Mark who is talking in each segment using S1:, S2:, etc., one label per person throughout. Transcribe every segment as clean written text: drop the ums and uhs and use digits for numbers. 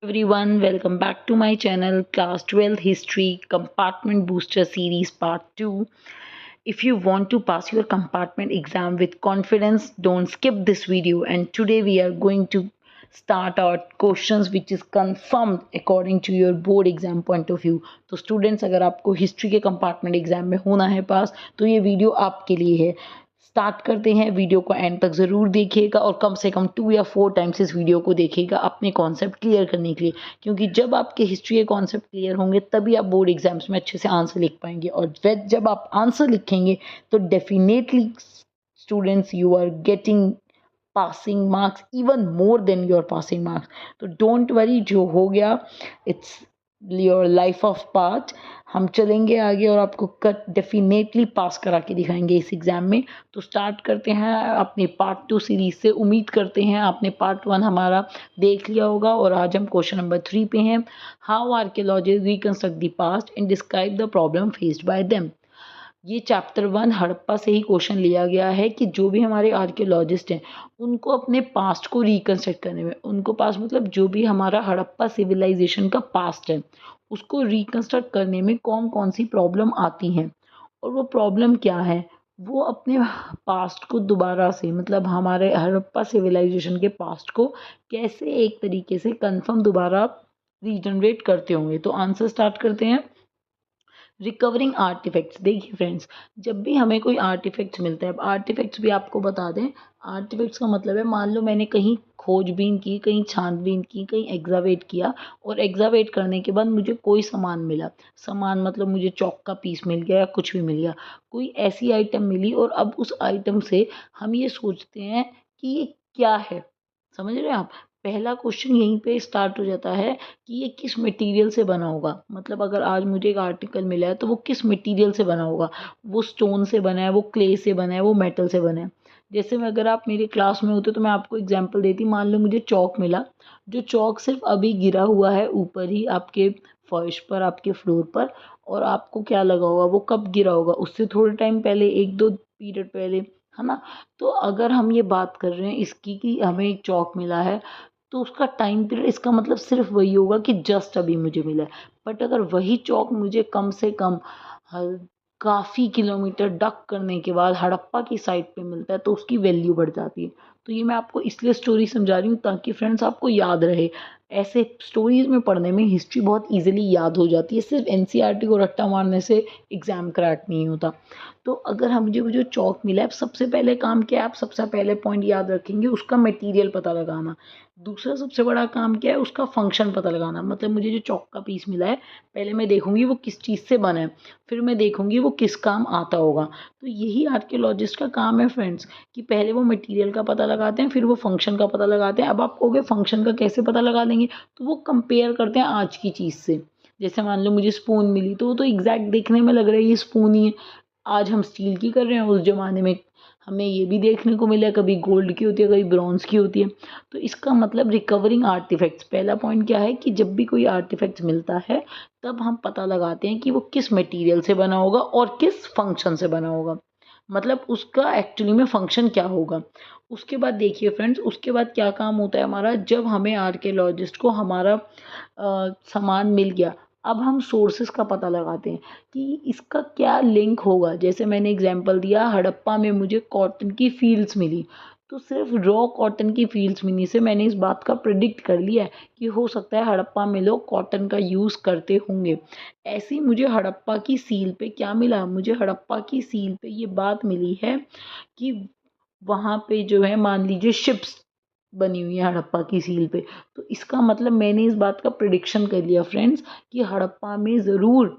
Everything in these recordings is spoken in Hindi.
S1: Everyone, welcome back to my channel Class 12 History Compartment Booster Series Part 2. If you want to pass your compartment exam with confidence, don't skip this video. And today we are going to start our questions which is confirmed according to your board exam point of view. तो स्टूडेंट्स, अगर आपको हिस्ट्री के कंपार्टमेंट एग्जाम में होना है पास, तो ये वीडियो आपके लिए है। स्टार्ट करते हैं। वीडियो को एंड तक ज़रूर देखिएगा और कम से कम 2 या 4 टाइम्स इस वीडियो को देखिएगा अपने कॉन्सेप्ट क्लियर करने के लिए, क्योंकि जब आपके हिस्ट्री के कॉन्सेप्ट क्लियर होंगे तभी आप बोर्ड एग्जाम्स में अच्छे से आंसर लिख पाएंगे। और जब आप आंसर लिखेंगे तो definitely students you are getting passing marks even more than your passing marks. तो डोंट वरी, जो हो गया it's your life of part. हम चलेंगे आगे और आपको कट डेफिनेटली पास करा के दिखाएंगे इस एग्ज़ाम में। तो स्टार्ट करते हैं अपने पार्ट 2 सीरीज से। उम्मीद करते हैं आपने पार्ट 1 हमारा देख लिया होगा और आज हम क्वेश्चन नंबर 3 पे हैं। How archaeologist reconstruct the past and describe the problem faced by them. ये चैप्टर 1 हड़प्पा से ही क्वेश्चन लिया गया है कि जो भी हमारे आर्कियोलॉजिस्ट हैं उनको अपने पास्ट को रिकंस्ट्रक्ट करने में, उनको पास मतलब जो भी हमारा हड़प्पा सिविलाइजेशन का पास्ट है उसको रिकंस्ट्रक्ट करने में कौन कौन सी प्रॉब्लम आती हैं और वो प्रॉब्लम क्या है, वो अपने पास्ट को दोबारा से मतलब हमारे हड़प्पा सिविलाइजेशन के पास्ट को कैसे एक तरीके से कंफर्म दोबारा रीजनरेट करते होंगे। तो आंसर स्टार्ट करते हैं। Recovering artefacts. देखिए फ्रेंड्स, जब भी हमें कोई आर्टिफैक्ट्स मिलता है, अब आर्टिफैक्ट्स भी आपको बता दें, आर्टिफैक्ट्स का मतलब है मान लो मैंने कहीं खोजबीन की, कहीं छानबीन की, कहीं एग्जावेट किया और एग्जावेट करने के बाद मुझे कोई सामान मिला। सामान मतलब मुझे चौक का पीस मिल गया या कुछ भी मिल गया, कोई ऐसी आइटम मिली और अब उस आइटम से हम ये सोचते हैं कि ये क्या है। समझ रहे हैं आप? पहला क्वेश्चन यहीं पे स्टार्ट हो जाता है कि ये किस मटेरियल से बना होगा। मतलब अगर आज मुझे एक आर्टिकल मिला है तो वो किस मटेरियल से बना होगा, वो स्टोन से बना है, वो क्ले से बना है, वो मेटल से बना है। जैसे में अगर आप मेरी क्लास में होते तो मैं आपको एग्जांपल देती। मान लो मुझे चौक मिला, जो चौक सिर्फ अभी गिरा हुआ है ऊपर ही आपके फर्श पर, आपके फ्लोर पर, और आपको क्या लगा होगा वो कब गिरा होगा, उससे थोड़े टाइम पहले, 1-2 पीरियड पहले, है ना। तो अगर हम ये बात कर रहे हैं इसकी कि हमें एक चौक मिला है तो उसका टाइम पीरियड इसका मतलब सिर्फ वही होगा कि जस्ट अभी मुझे मिला है। बट अगर वही चौक मुझे कम से कम काफ़ी किलोमीटर डक करने के बाद हड़प्पा की साइड पे मिलता है तो उसकी वैल्यू बढ़ जाती है। तो ये मैं आपको इसलिए स्टोरी समझा रही हूँ ताकि फ्रेंड्स आपको याद रहे। ऐसे स्टोरीज में पढ़ने में हिस्ट्री बहुत इजीली याद हो जाती है, सिर्फ एनसीईआरटी को रट्टा मारने से एग्जाम क्रैक नहीं होता। तो अगर हम मुझे जो चौक मिला है, सबसे पहले काम क्या है, आप सबसे पहले पॉइंट याद रखेंगे उसका मटेरियल पता लगाना। दूसरा सबसे बड़ा काम क्या है, उसका फंक्शन पता लगाना। मतलब मुझे जो चौक का पीस मिला है, पहले मैं देखूंगी वो किस चीज़ से बना है, फिर मैं देखूंगी वो किस काम आता होगा। तो यही आर्कियोलॉजिस्ट का काम है फ्रेंड्स, कि पहले वो मटेरियल का पता लगाते हैं, फिर वो फंक्शन का पता लगाते हैं। अब आप कहोगे फंक्शन का कैसे पता लगा लेंगे, तो वो कंपेयर करते हैं आज की चीज़ से। जैसे मान लो मुझे स्पून मिली तो वो तो एग्जैक्ट देखने में लग रहा है ये स्पून ही है। आज हम स्टील की कर रहे हैं, उस ज़माने में हमें ये भी देखने को मिला, कभी गोल्ड की होती है, कभी ब्रॉन्ज की होती है। तो इसका मतलब रिकवरिंग आर्टिफैक्ट्स, पहला पॉइंट क्या है कि जब भी कोई आर्टिफैक्ट्स मिलता है तब हम पता लगाते हैं कि वो किस मटेरियल से बना होगा और किस फंक्शन से बना होगा, मतलब उसका एक्चुअली में फंक्शन क्या होगा। उसके बाद देखिए फ्रेंड्स, उसके बाद क्या काम होता है हमारा, जब हमें आर्कियोलॉजिस्ट को हमारा सामान मिल गया, अब हम सोर्सेस का पता लगाते हैं कि इसका क्या लिंक होगा। जैसे मैंने एग्जांपल दिया, हड़प्पा में मुझे कॉटन की फील्ड्स मिली, तो सिर्फ रॉ कॉटन की फील्ड्स मिलने से मैंने इस बात का प्रिडिक्ट कर लिया है कि हो सकता है हड़प्पा में लोग कॉटन का यूज़ करते होंगे। ऐसे ही मुझे हड़प्पा की सील पे क्या मिला, मुझे हड़प्पा की सील पे ये बात मिली है कि वहाँ पे जो है मान लीजिए शिप्स बनी हुई है हड़प्पा की सील पे। तो इसका मतलब मैंने इस बात का प्रिडिक्शन कर लिया फ्रेंड्स कि हड़प्पा में ज़रूर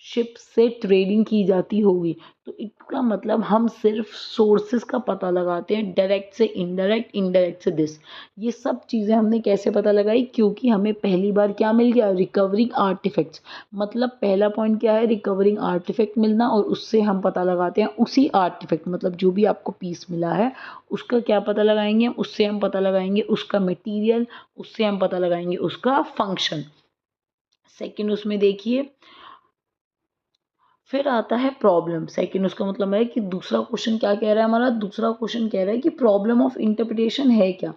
S1: शिप से ट्रेडिंग की जाती होगी। तो इसका मतलब हम सिर्फ सोर्सेज का पता लगाते हैं, डायरेक्ट से इनडायरेक्ट, इनडायरेक्ट से दिस। ये सब चीज़ें हमने कैसे पता लगाई, क्योंकि हमें पहली बार क्या मिल गया, रिकवरिंग आर्टिफैक्ट्स। मतलब पहला पॉइंट क्या है, रिकवरिंग आर्टिफैक्ट मिलना, और उससे हम पता लगाते हैं उसी आर्टिफैक्ट, मतलब जो भी आपको पीस मिला है उसका क्या पता लगाएंगे, उससे हम पता लगाएंगे उसका मटीरियल, उससे हम पता लगाएंगे उसका फंक्शन। सेकेंड उसमें देखिए, फिर आता है प्रॉब्लम। सेकंड उसका मतलब है कि दूसरा क्वेश्चन क्या कह रहा है हमारा, दूसरा क्वेश्चन कह रहा है कि प्रॉब्लम ऑफ इंटरप्रिटेशन है क्या।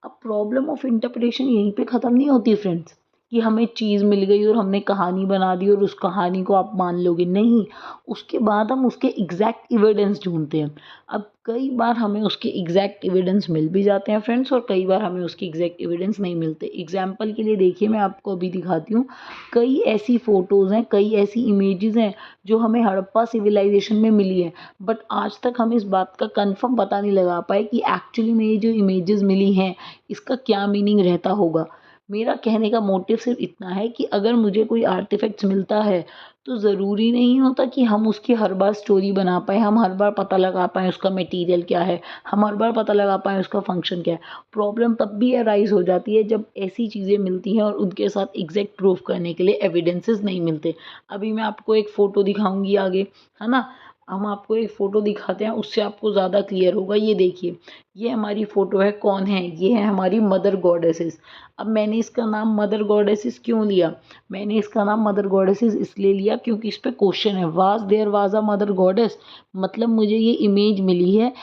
S1: अब प्रॉब्लम ऑफ इंटरप्रिटेशन यहीं पे ख़त्म नहीं होती फ्रेंड्स, कि हमें चीज़ मिल गई और हमने कहानी बना दी और उस कहानी को आप मान लोगे, नहीं। उसके बाद हम उसके एग्जैक्ट एविडेंस ढूंढते हैं। अब कई बार हमें उसके एग्जैक्ट एविडेंस मिल भी जाते हैं फ्रेंड्स, और कई बार हमें उसके एग्जैक्ट एविडेंस नहीं मिलते। एग्जाम्पल के लिए देखिए, मैं आपको अभी दिखाती हूँ। कई ऐसी फ़ोटोज़ हैं, कई ऐसी इमेजेस हैं जो हमें हड़प्पा सिविलाइजेशन में मिली है, बट आज तक हम इस बात का कंफर्म पता नहीं लगा पाए कि एक्चुअली में ये जो इमेजेस मिली हैं इसका क्या मीनिंग रहता होगा। मेरा कहने का मोटिव सिर्फ इतना है कि अगर मुझे कोई आर्टिफैक्ट्स मिलता है तो ज़रूरी नहीं होता कि हम उसकी हर बार स्टोरी बना पाएँ, हम हर बार पता लगा पाएँ उसका मटेरियल क्या है, हम हर बार पता लगा पाएँ उसका फंक्शन क्या है। प्रॉब्लम तब भी अराइज़ हो जाती है जब ऐसी चीज़ें मिलती हैं और उनके साथ एग्ज़ैक्ट प्रूफ़ करने के लिए एविडेंसेस नहीं मिलते। अभी मैं आपको एक फ़ोटो दिखाऊँगी आगे, है ना? हम आपको एक फ़ोटो दिखाते हैं, उससे आपको ज़्यादा क्लियर होगा। ये देखिए, ये हमारी फ़ोटो है, कौन है? ये है हमारी मदर गॉडेसेस। अब मैंने इसका नाम मदर गॉडेसेस क्यों लिया? मैंने इसका नाम मदर गॉडेसेस इसलिए लिया क्योंकि इस पे क्वेश्चन है, was there was a mother goddess. मतलब मुझे ये इमेज मिली है,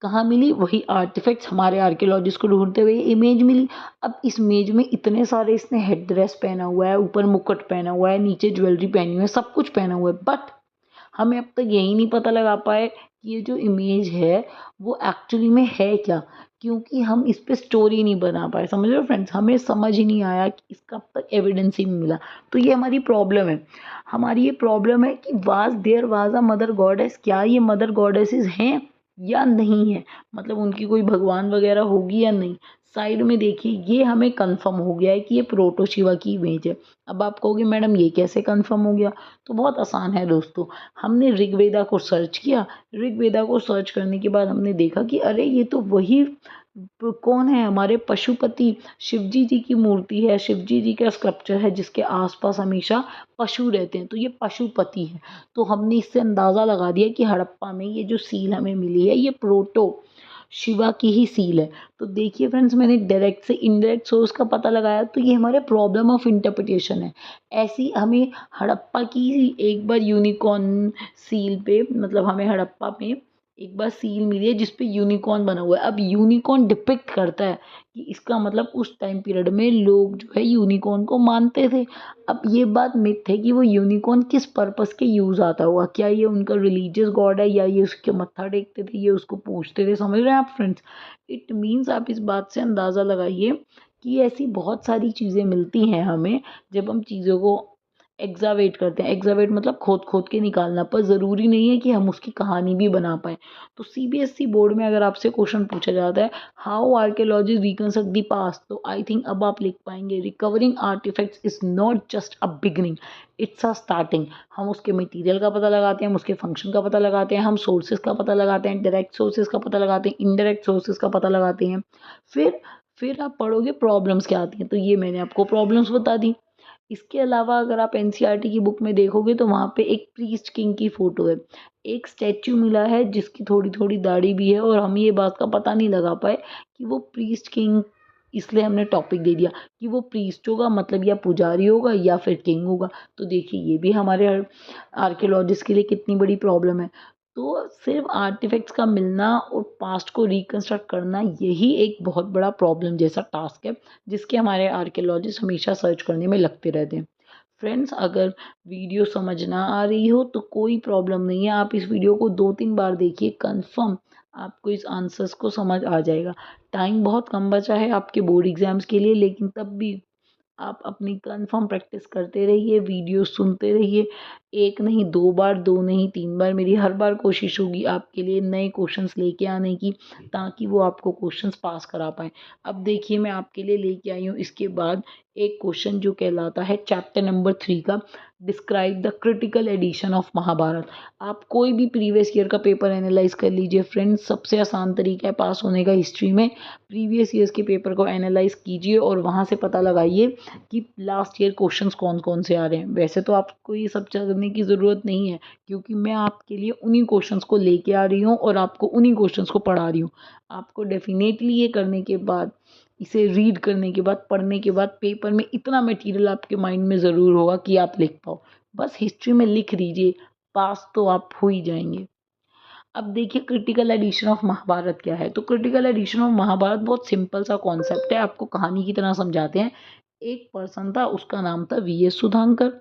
S1: कहाँ मिली? वही आर्टिफैक्ट्स हमारे आर्कियोलॉजिस्ट को ढूंढते हुए ये इमेज मिली। अब इस इमेज में इतने सारे, इसने हेड ड्रेस पहना हुआ है, ऊपर मुकुट पहना हुआ है, नीचे ज्वेलरी पहनी हुई है, सब कुछ पहना हुआ है, बट हमें अब तक यही नहीं पता लगा पाए कि ये जो इमेज है वो एक्चुअली में है क्या, क्योंकि हम इस पे स्टोरी नहीं बना पाए। समझ रहे हो फ्रेंड्स? हमें समझ ही नहीं आया कि इसका अब तक एविडेंस ही नहीं मिला। तो ये हमारी प्रॉब्लम है। हमारी ये प्रॉब्लम है कि was there was a mother goddess, क्या ये मदर गॉडेसेस हैं या नहीं है, मतलब उनकी कोई भगवान वगैरह होगी या नहीं। साइड में देखिए, ये हमें कंफर्म हो गया है कि ये प्रोटो शिवा की इमेज है। अब आप कहोगे मैडम ये कैसे कंफर्म हो गया? तो बहुत आसान है दोस्तों। हमने ऋग्वेदा को सर्च किया, ऋग्वेदा को सर्च करने के बाद हमने देखा कि अरे ये तो वही कौन है, हमारे पशुपति शिवजी जी की मूर्ति है, शिवजी जी का स्कल्पचर है जिसके आसपास हमेशा पशु रहते हैं, तो ये पशुपति है। तो हमने इससे अंदाज़ा लगा दिया कि हड़प्पा में ये जो सील हमें मिली है ये प्रोटो शिवा की ही सील है। तो देखिए फ्रेंड्स, मैंने डायरेक्ट से इनडायरेक्ट सोर्स का पता लगाया, तो ये हमारे प्रॉब्लम ऑफ इंटरप्रिटेशन है। ऐसी हमें हड़प्पा की एक बार यूनिकॉर्न सील पे, मतलब हमें हड़प्पा में एक बार सील मिली है जिस पे यूनिकॉर्न बना हुआ है। अब यूनिकॉर्न डिपिक्ट करता है कि इसका मतलब उस टाइम पीरियड में लोग जो है यूनिकॉर्न को मानते थे। अब ये बात मिथ है कि वो यूनिकॉर्न किस पर्पस के यूज़ आता होगा, क्या ये उनका रिलीजियस गॉड है या ये उसके मत्था टेकते थे, ये उसको पूजते थे। समझ रहे हैं आप फ्रेंड्स? इट मीन्स आप इस बात से अंदाज़ा लगाइए कि ऐसी बहुत सारी चीज़ें मिलती हैं हमें जब हम चीज़ों को एग्जावेट करते हैं। एग्जावेट मतलब खोद खोद के निकालना, पर ज़रूरी नहीं है कि हम उसकी कहानी भी बना पाएँ। तो सीबीएसई बोर्ड में अगर आपसे क्वेश्चन पूछा जाता है how archaeology reconstruct the past, तो आई थिंक अब आप लिख पाएंगे recovering artifacts is not just a beginning, it's a starting. हम उसके मटेरियल का पता लगाते हैं, हम उसके फंक्शन का पता लगाते हैं, हम सोर्सेज का पता लगाते हैं, डायरेक्ट सोर्सेज का पता लगाते हैं, इनडायरेक्ट सोर्सेज का पता लगाते हैं। फिर फिर आप पढ़ोगे प्रॉब्लम्स क्या आती हैं, तो ये मैंने आपको प्रॉब्लम्स बता दी। इसके अलावा अगर आप एनसीईआरटी की बुक में देखोगे तो वहाँ पे एक प्रीस्ट किंग की फ़ोटो है। एक स्टैच्यू मिला है जिसकी थोड़ी-थोड़ी दाढ़ी भी है, और हम ये बात का पता नहीं लगा पाए कि वो प्रीस्ट किंग, इसलिए हमने टॉपिक दे दिया कि वो प्रीस्ट होगा, मतलब या पुजारी होगा या फिर किंग होगा। तो देखिए ये भी हमारे आर्कियोलॉजिस्ट के लिए कितनी बड़ी प्रॉब्लम है। तो सिर्फ आर्टिफैक्ट्स का मिलना और पास्ट को रिकंस्ट्रक्ट करना, यही एक बहुत बड़ा प्रॉब्लम जैसा टास्क है जिसके हमारे आर्कियोलॉजिस्ट हमेशा सर्च करने में लगते रहते हैं। फ्रेंड्स, अगर वीडियो समझ ना आ रही हो तो कोई प्रॉब्लम नहीं है, आप इस वीडियो को 2-3 बार देखिए, कंफर्म आपको इस आंसर्स को समझ आ जाएगा। टाइम बहुत कम बचा है आपके बोर्ड एग्जाम्स के लिए, लेकिन तब भी आप अपनी कंफर्म प्रैक्टिस करते रहिए, वीडियो सुनते रहिए। एक नहीं, 2 बार, 2 नहीं, 3 बार, मेरी हर बार कोशिश होगी आपके लिए नए क्वेश्चंस लेके आने की, ताकि वो आपको क्वेश्चंस पास करा पाएँ। अब देखिए, मैं आपके लिए लेके आई हूँ इसके बाद एक क्वेश्चन जो कहलाता है चैप्टर नंबर 3 का, describe the critical edition of Mahabharata. आप कोई भी प्रीवियस ईयर का पेपर एनालाइज कर लीजिए फ्रेंड्स, सबसे आसान तरीका है पास होने का हिस्ट्री में। प्रीवियस ईयर्स के पेपर को एनालाइज कीजिए और वहाँ से पता लगाइए कि लास्ट ईयर क्वेश्चंस कौन कौन से आ रहे हैं। वैसे तो आपको ये सब करने की ज़रूरत नहीं है, क्योंकि मैं आपके लिए उन्हीं क्वेश्चंस को लेके आ रही हूँ और आपको उन्हीं क्वेश्चंस को पढ़ा रही हूँ। आपको डेफिनेटली ये करने के बाद, इसे रीड करने के बाद, पढ़ने के बाद पेपर में इतना मटेरियल आपके माइंड में ज़रूर होगा कि आप लिख पाओ। बस हिस्ट्री में लिख दीजिए, पास तो आप हो ही जाएंगे। अब देखिए, क्रिटिकल एडिशन ऑफ महाभारत क्या है। तो क्रिटिकल एडिशन ऑफ महाभारत बहुत सिंपल सा कॉन्सेप्ट है, आपको कहानी की तरह समझाते हैं। एक पर्सन था, उसका नाम था वीएस सुधांकर।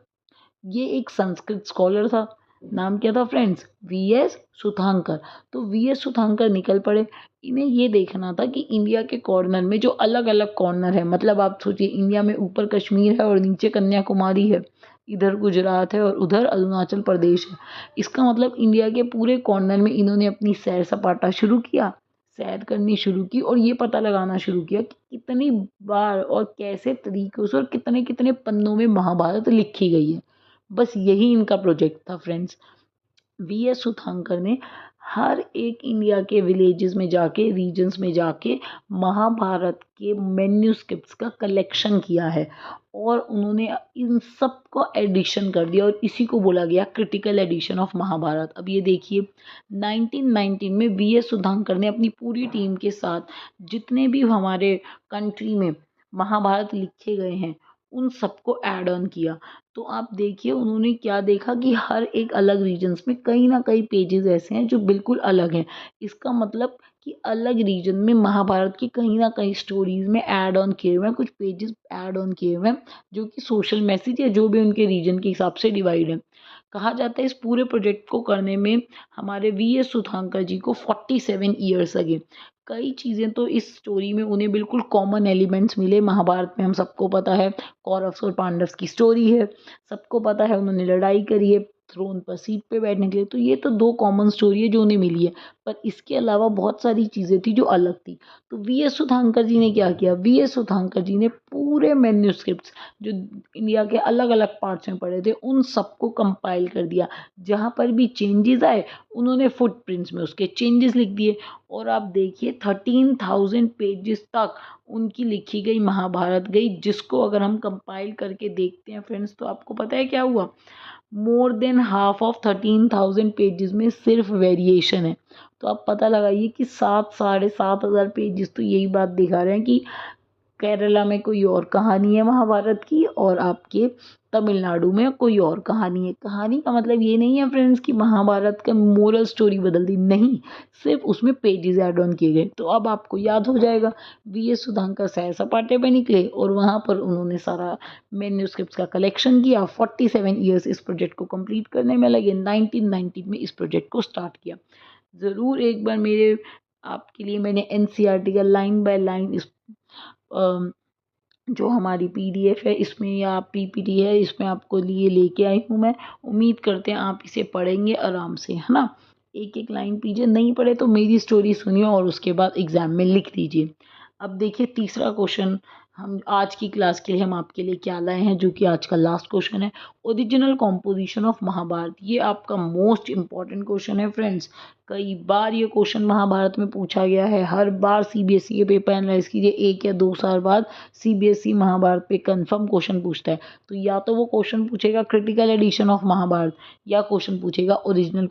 S1: ये एक संस्कृत स्कॉलर था। नाम क्या था फ्रेंड्स? वीएस सुधांकर। तो वीएस सुधांकर निकल पड़े। इन्हें ये देखना था कि इंडिया के कॉर्नर में जो अलग अलग कॉर्नर है, मतलब आप सोचिए इंडिया में ऊपर कश्मीर है और नीचे कन्याकुमारी है, इधर गुजरात है और उधर अरुणाचल प्रदेश है। इसका मतलब इंडिया के पूरे कॉर्नर में इन्होंने अपनी सैर सपाटा शुरू किया, सैर करनी शुरू की और ये पता लगाना शुरू किया कि कितनी बार और कैसे तरीकों से और कितने कितने पन्नों में महाभारत लिखी गई है। बस यही इनका प्रोजेक्ट था फ्रेंड्स। वीएस सुधांकर ने हर एक इंडिया के विलेजेस में जाके, रीजन्स में जाके महाभारत के मैन्यूस्क्रिप्ट्स का कलेक्शन किया है और उन्होंने इन सब को एडिशन कर दिया और इसी को बोला गया क्रिटिकल एडिशन ऑफ महाभारत। अब ये देखिए 1919 में वीएस सुधांकर ने अपनी पूरी टीम के साथ जितने भी हमारे कंट्री में महाभारत लिखे गए हैं उन सबको ऐड ऑन किया। तो आप देखिए उन्होंने क्या देखा कि हर एक अलग रीजन्स में कहीं ना कहीं पेजेस ऐसे हैं जो बिल्कुल अलग हैं। इसका मतलब कि अलग रीजन में महाभारत की कहीं ना कहीं स्टोरीज में ऐड ऑन किए हुए हैं, कुछ पेजेस ऐड ऑन किए हुए हैं जो कि सोशल मैसेज या जो भी उनके रीजन के हिसाब से डिवाइड है। कहा जाता है इस पूरे प्रोजेक्ट को करने में हमारे वीएस सुधांकर जी को 47 ईयर्स लगे। कई चीज़ें तो इस स्टोरी में उन्हें बिल्कुल कॉमन एलिमेंट्स मिले। महाभारत में हम सबको पता है कौरव और पांडव की स्टोरी है, सबको पता है उन्होंने लड़ाई करी है थ्रोन पर सीट पे बैठने के लिए, तो ये तो दो कॉमन स्टोरी है जो उन्हें मिली है। पर इसके अलावा बहुत सारी चीज़ें थी जो अलग थी। तो वीएस सुधांकर जी ने क्या किया? वीएस सुधांकर जी ने पूरे मैन्यूस्क्रिप्ट्स जो इंडिया के अलग अलग पार्ट्स में पड़े थे उन सबको कंपाइल कर दिया। जहाँ पर भी चेंजेस आए उन्होंने फुटप्रिंट्स में उसके चेंजेस लिख दिए। और आप देखिए 13,000 पेजेस तक उनकी लिखी गई महाभारत गई, जिसको अगर हम कंपाइल करके देखते हैं फ्रेंड्स तो आपको पता है क्या हुआ? More than half of 13,000 pages में सिर्फ वेरिएशन है। तो आप पता लगाइए कि 7,500 पेजेस तो यही बात दिखा रहे हैं कि केरला में कोई और कहानी है महाभारत की और आपके तमिलनाडु में कोई और कहानी है। कहानी का मतलब ये नहीं है फ्रेंड्स कि महाभारत का मोरल स्टोरी बदल दी, नहीं, सिर्फ उसमें पेजेस ऐड ऑन किए गए। तो अब आपको याद हो जाएगा वीएस सुधांकर सैर सपाटे पे निकले और वहाँ पर उन्होंने सारा मैन्यूस्क्रिप्ट्स का कलेक्शन किया। 47 ईयर्स इस प्रोजेक्ट को कंप्लीट करने में लगे। 1919 में इस प्रोजेक्ट को स्टार्ट किया। ज़रूर एक बार मेरे आपके लिए मैंने एनसीईआरटी का लाइन बाय लाइन इस जो हमारी पीडीएफ है इसमें या पीपीटी है इसमें आपको लिए लेके आई हूँ मैं। उम्मीद करते हैं आप इसे पढ़ेंगे आराम से, है ना। एक एक लाइन पीजिए, नहीं पढ़े तो मेरी स्टोरी सुनिए और उसके बाद एग्जाम में लिख दीजिए। अब देखिए तीसरा क्वेश्चन हम आज की क्लास के लिए हम आपके लिए क्या लाए हैं, जो कि आज का लास्ट क्वेश्चन है। ओरिजिनल कॉम्पोजिशन ऑफ महाभारत, ये आपका मोस्ट इंपॉर्टेंट क्वेश्चन है फ्रेंड्स। कई बार ये क्वेश्चन महाभारत में पूछा गया है। हर बार सीबीएसई के पेपर एनालाइज कीजिए, 1 या 2 साल बाद सीबीएसई महाभारत पे कंफर्म क्वेश्चन पूछता है। तो या तो वो क्वेश्चन पूछेगा क्रिटिकल एडिशन ऑफ महाभारत या क्वेश्चन पूछेगा ओरिजिनल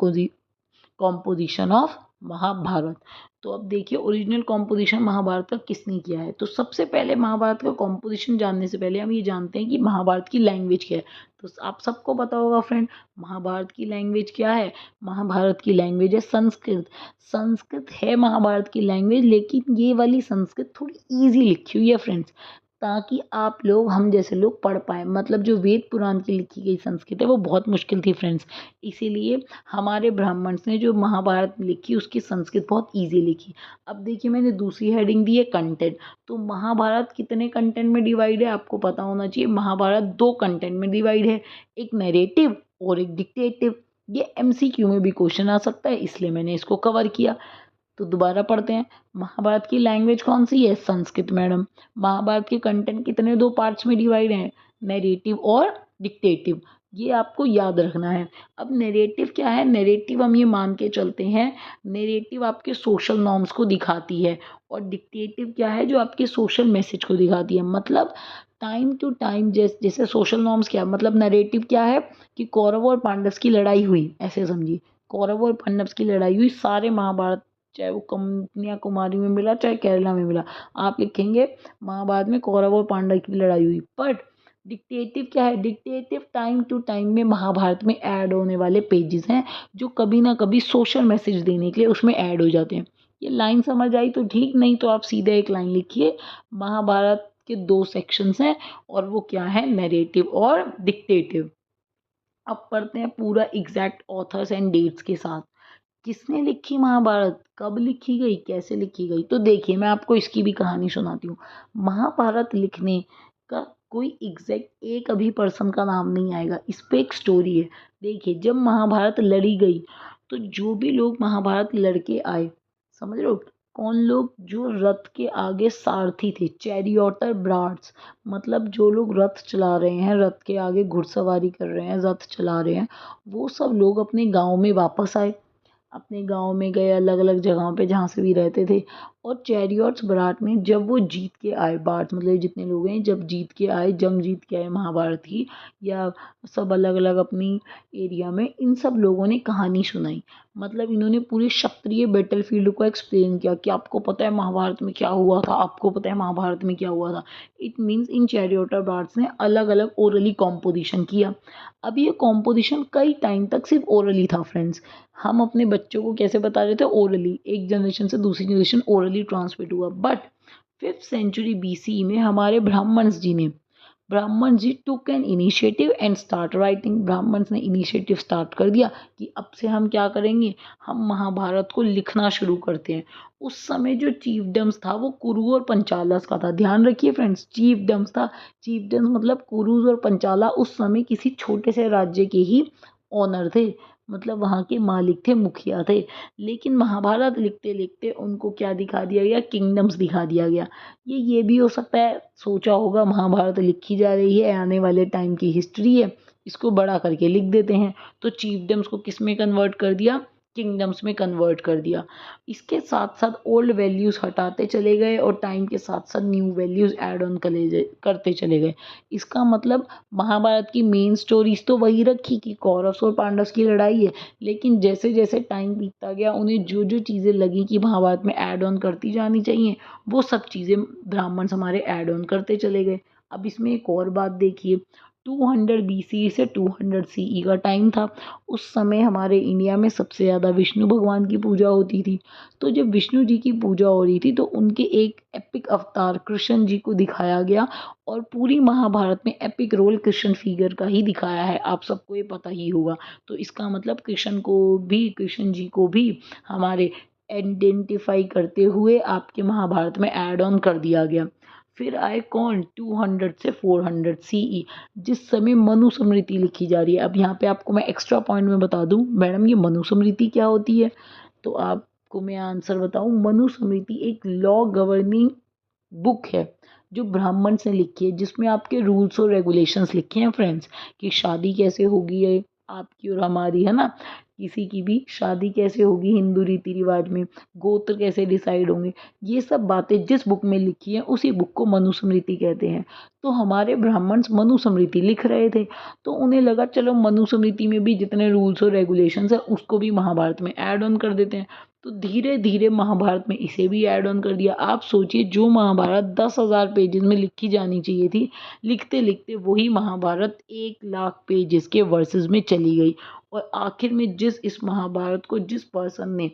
S1: कॉम्पोजिशन ऑफ महाभारत। तो अब देखिए ओरिजिनल कॉम्पोजिशन महाभारत का किसने किया है। तो सबसे पहले महाभारत का कॉम्पोजिशन जानने से पहले हम ये जानते हैं कि महाभारत की लैंग्वेज क्या है। तो आप सबको पता होगा फ्रेंड महाभारत की लैंग्वेज क्या है। महाभारत की लैंग्वेज है संस्कृत। संस्कृत है महाभारत की लैंग्वेज, लेकिन ये वाली संस्कृत थोड़ी ईजी लिखी हुई है फ्रेंड्स, ताकि आप लोग हम जैसे लोग पढ़ पाएँ। मतलब जो वेद पुराण की लिखी गई संस्कृत है वो बहुत मुश्किल थी फ्रेंड्स, इसीलिए हमारे ब्राह्मण्स ने जो महाभारत लिखी उसकी संस्कृत बहुत ईजी लिखी। अब देखिए मैंने दूसरी हेडिंग दी है कंटेंट। तो महाभारत कितने कंटेंट में डिवाइड है आपको पता होना चाहिए। महाभारत 2 कंटेंट में डिवाइड है, एक नैरेटिव और एक डिक्टेटिव। ये एमसीक्यू में भी क्वेश्चन आ सकता है, इसलिए मैंने इसको कवर किया। तो दोबारा पढ़ते हैं। महाभारत की लैंग्वेज कौन सी है? संस्कृत मैडम। महाभारत के कंटेंट कितने 2 पार्ट्स में डिवाइड हैं? नैरेटिव और डिक्टेटिव। ये आपको याद रखना है। अब नैरेटिव क्या है? नैरेटिव हम ये मान के चलते हैं, नैरेटिव आपके सोशल नॉर्म्स को दिखाती है और डिक्टेटिव क्या है? जो आपके सोशल मैसेज को दिखाती है। मतलब टाइम टू टाइम जैसे सोशल नॉर्म्स क्या मतलब नैरेटिव क्या है कि कौरव और पांडव की लड़ाई हुई, ऐसे समझिए कौरव और पांडव की लड़ाई हुई सारे महाभारत, चाहे वो कन्याकुमारी में मिला चाहे केरला में मिला, आप लिखेंगे महाभारत में कौरव और पांडव की लड़ाई हुई। बट डिक्टेटिव क्या है? डिक्टेटिव टाइम टू टाइम में महाभारत में ऐड होने वाले पेजेस हैं जो कभी ना कभी सोशल मैसेज देने के लिए उसमें ऐड हो जाते हैं। ये लाइन समझ आई तो ठीक, नहीं तो आप सीधे एक लाइन लिखिए। महाभारत के 2 सेक्शंस हैं और वो क्या है, नैरेटिव और डिक्टेटिव। अब पढ़ते हैं पूरा एग्जैक्ट ऑथर्स एंड डेट्स के साथ। किसने लिखी महाभारत, कब लिखी गई, कैसे लिखी गई? तो देखिए मैं आपको इसकी भी कहानी सुनाती हूँ। महाभारत लिखने का कोई एग्जैक्ट एक अभी पर्सन का नाम नहीं आएगा, इस पे एक स्टोरी है। देखिए जब महाभारत लड़ी गई तो जो भी लोग महाभारत लड़के आए, समझ रहे हो, कौन लोग, जो रथ के आगे सारथी थे, चैरियोटर ब्राट्स, मतलब जो लोग रथ चला रहे हैं, रथ के आगे घुड़सवारी कर रहे हैं, रथ चला रहे हैं, वो सब लोग अपने गांव में वापस आए। अपने गांव में गए, अलग अलग जगहों पे जहाँ से भी रहते थे। और चैरियट्स बारात में जब वो जीत के आए, बात मतलब जितने लोग हैं, जब जीत के आए, जंग जीत के आए महाभारत की, या सब अलग अलग अपनी एरिया में, इन सब लोगों ने कहानी सुनाई। मतलब इन्होंने पूरे क्षत्रिय बैटलफील्ड को एक्सप्लेन किया कि आपको पता है महाभारत में क्या हुआ था, आपको पता है महाभारत में क्या हुआ था। इट मीन्स इन चैरियोटर बार्ड्स ने अलग अलग ओरली कॉम्पोजिशन किया। अब ये कॉम्पोजिशन कई टाइम तक सिर्फ ओरली था फ्रेंड्स। हम अपने बच्चों को कैसे बता रहे थे, ओरली, एक जनरेशन से दूसरी जनरेशन ओरली ट्रांसमिट हुआ। बट 5th सेंचुरी BC में हमारे Brahmin ji took an initiative and start writing. Brahmins ने इनिशिएटिव स्टार्ट कर दिया कि अब से हम क्या करेंगे, हम महाभारत को लिखना शुरू करते हैं। उस समय जो चीफडम्स था वो कुरु और पंचालस का था। ध्यान रखिए फ्रेंड्स, चीफडम्स था। चीफडम्स मतलब कुरुज और पंचाला उस समय किसी छोटे से राज्य के ही ओनर थे, मतलब वहाँ के मालिक थे, मुखिया थे। लेकिन महाभारत लिखते लिखते उनको क्या दिखा दिया गया, किंगडम्स दिखा दिया गया। ये भी हो सकता है, सोचा होगा महाभारत लिखी जा रही है, आने वाले टाइम की हिस्ट्री है, इसको बड़ा करके लिख देते हैं। तो चीफडम्स को किस में कन्वर्ट कर दिया, किंगडम्स में कन्वर्ट कर दिया। इसके साथ साथ ओल्ड वैल्यूज़ हटाते चले गए और टाइम के साथ साथ न्यू वैल्यूज़ ऐड ऑन करते चले गए। इसका मतलब महाभारत की मेन स्टोरीज तो वही रखी कि कौरव और पांडव की लड़ाई है, लेकिन जैसे जैसे टाइम बीतता गया उन्हें जो जो चीज़ें लगी कि महाभारत में ऐड ऑन करती जानी चाहिए, वो सब चीज़ें ब्राह्मण हमारे ऐड ऑन करते चले गए। अब इसमें एक और बात देखिए, 200 BC से 200 CE का टाइम था। उस समय हमारे इंडिया में सबसे ज़्यादा विष्णु भगवान की पूजा होती थी। तो जब विष्णु जी की पूजा हो रही थी तो उनके एक एपिक अवतार कृष्ण जी को दिखाया गया, और पूरी महाभारत में एपिक रोल कृष्ण फिगर का ही दिखाया है, आप सबको ये पता ही होगा। तो इसका मतलब कृष्ण जी को भी हमारे आइडेंटिफाई करते हुए आपके महाभारत में ऐड ऑन कर दिया गया। फिर आए कौन, 200 से 400 CE, जिस समय मनुस्मृति लिखी जा रही है। अब यहाँ पे आपको मैं एक्स्ट्रा पॉइंट में बता दूं, मैडम ये मनुस्मृति क्या होती है, तो आपको मैं आंसर बताऊं। मनुस्मृति एक लॉ गवर्निंग बुक है जो ब्राह्मण ने लिखी है, जिसमें आपके रूल्स और रेगुलेशंस लिखे हैं फ्रेंड्स, कि शादी कैसे होगी है आपकी और हमारी, है ना, किसी की भी शादी कैसे होगी हिंदू रीति रिवाज में, गोत्र कैसे डिसाइड होंगे, ये सब बातें जिस बुक में लिखी हैं उसी बुक को मनुस्मृति कहते हैं। तो हमारे ब्राह्मण्स मनुस्मृति लिख रहे थे, तो उन्हें लगा चलो मनुस्मृति में भी जितने रूल्स और रेगुलेशंस हैं उसको भी महाभारत में ऐड ऑन कर देते हैं। तो धीरे धीरे महाभारत में इसे भी ऐड ऑन कर दिया। आप सोचिए, जो महाभारत 10,000 पेजेस में लिखी जानी चाहिए थी, लिखते लिखते वही महाभारत 1,00,000 पेजेस के वर्सेस में चली गई। और आखिर में इस महाभारत को जिस पर्सन ने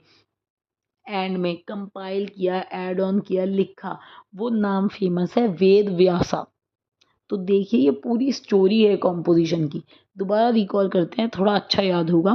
S1: एंड में कंपाइल किया, ऐड ऑन किया, लिखा, वो नाम फेमस है वेद व्यासा। तो देखिए ये पूरी स्टोरी है कॉम्पोजिशन की। दोबारा रिकॉल करते हैं, थोड़ा अच्छा याद होगा।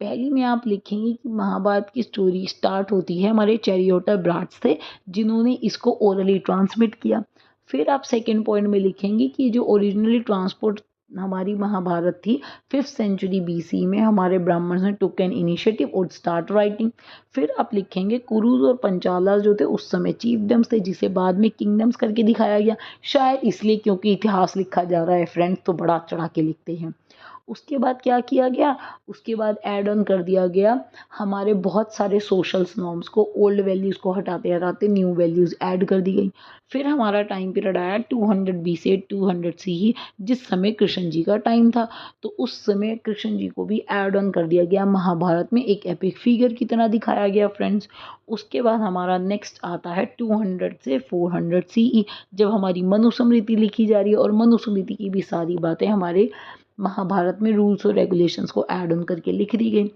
S1: पहली में आप लिखेंगे कि महाभारत की स्टोरी स्टार्ट होती है, हमारे चैरियोटर ब्राट्स थे जिन्होंने इसको ओरली ट्रांसमिट किया। फिर आप सेकंड पॉइंट में लिखेंगे कि जो ओरिजिनली ट्रांसपोर्ट हमारी महाभारत थी 5th सेंचुरी BC में, हमारे ब्राह्मण्स ने टुक एन इनिशिएटिव और स्टार्ट राइटिंग। फिर आप लिखेंगे कुरुज और पंचालास जो थे उस समय चीफडम्स थे, जिसे बाद में किंगडम्स करके दिखाया गया, शायद इसलिए क्योंकि इतिहास लिखा जा रहा है फ्रेंड्स, तो बड़ा चढ़ा के लिखते हैं। उसके बाद क्या किया गया, उसके बाद ऐड ऑन कर दिया गया हमारे बहुत सारे सोशल नॉर्म्स को, ओल्ड वैल्यूज़ को हटाते हटाते न्यू वैल्यूज़ ऐड कर दी गई। फिर हमारा टाइम पीरियड आया 200 BC से 200 CE, जिस समय कृष्ण जी का टाइम था। तो उस समय कृष्ण जी को भी ऐड ऑन कर दिया गया, महाभारत में एक एपिक फिगर की तरह दिखाया गया फ्रेंड्स। उसके बाद हमारा नेक्स्ट आता है 200 से 400 CE, जब हमारी मनुस्मृति लिखी जा रही है, और मनुस्मृति की भी सारी बातें हमारे महाभारत में रूल्स और रेगुलेशंस को ऐड ऑन करके लिख दी गई।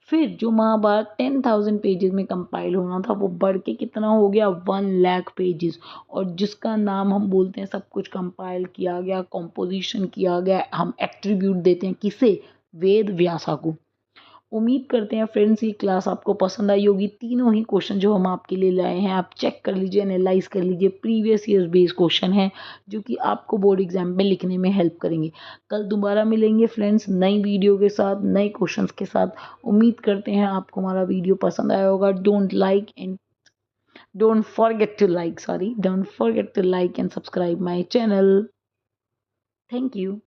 S1: फिर जो महाभारत 10,000 पेजेस में कंपाइल होना था वो बढ़ के कितना हो गया 1 लाख पेजेस। और जिसका नाम हम बोलते हैं सब कुछ कंपाइल किया गया, कॉम्पोजिशन किया गया, हम एट्रीब्यूट देते हैं किसे, वेद व्यासा को। उम्मीद करते हैं फ्रेंड्स ये क्लास आपको पसंद आई होगी। तीनों ही क्वेश्चन जो हम आपके लिए लाए हैं आप चेक कर लीजिए, एनालाइज कर लीजिए। प्रीवियस ईयर बेस्ड क्वेश्चन है जो कि आपको बोर्ड एग्जाम में लिखने में हेल्प करेंगे। कल दोबारा मिलेंगे फ्रेंड्स नई वीडियो के साथ, नए क्वेश्चंस के साथ। उम्मीद करते हैं आपको हमारा वीडियो पसंद आया होगा। Don't forget to like, don't forget to like and subscribe my channel. Thank you.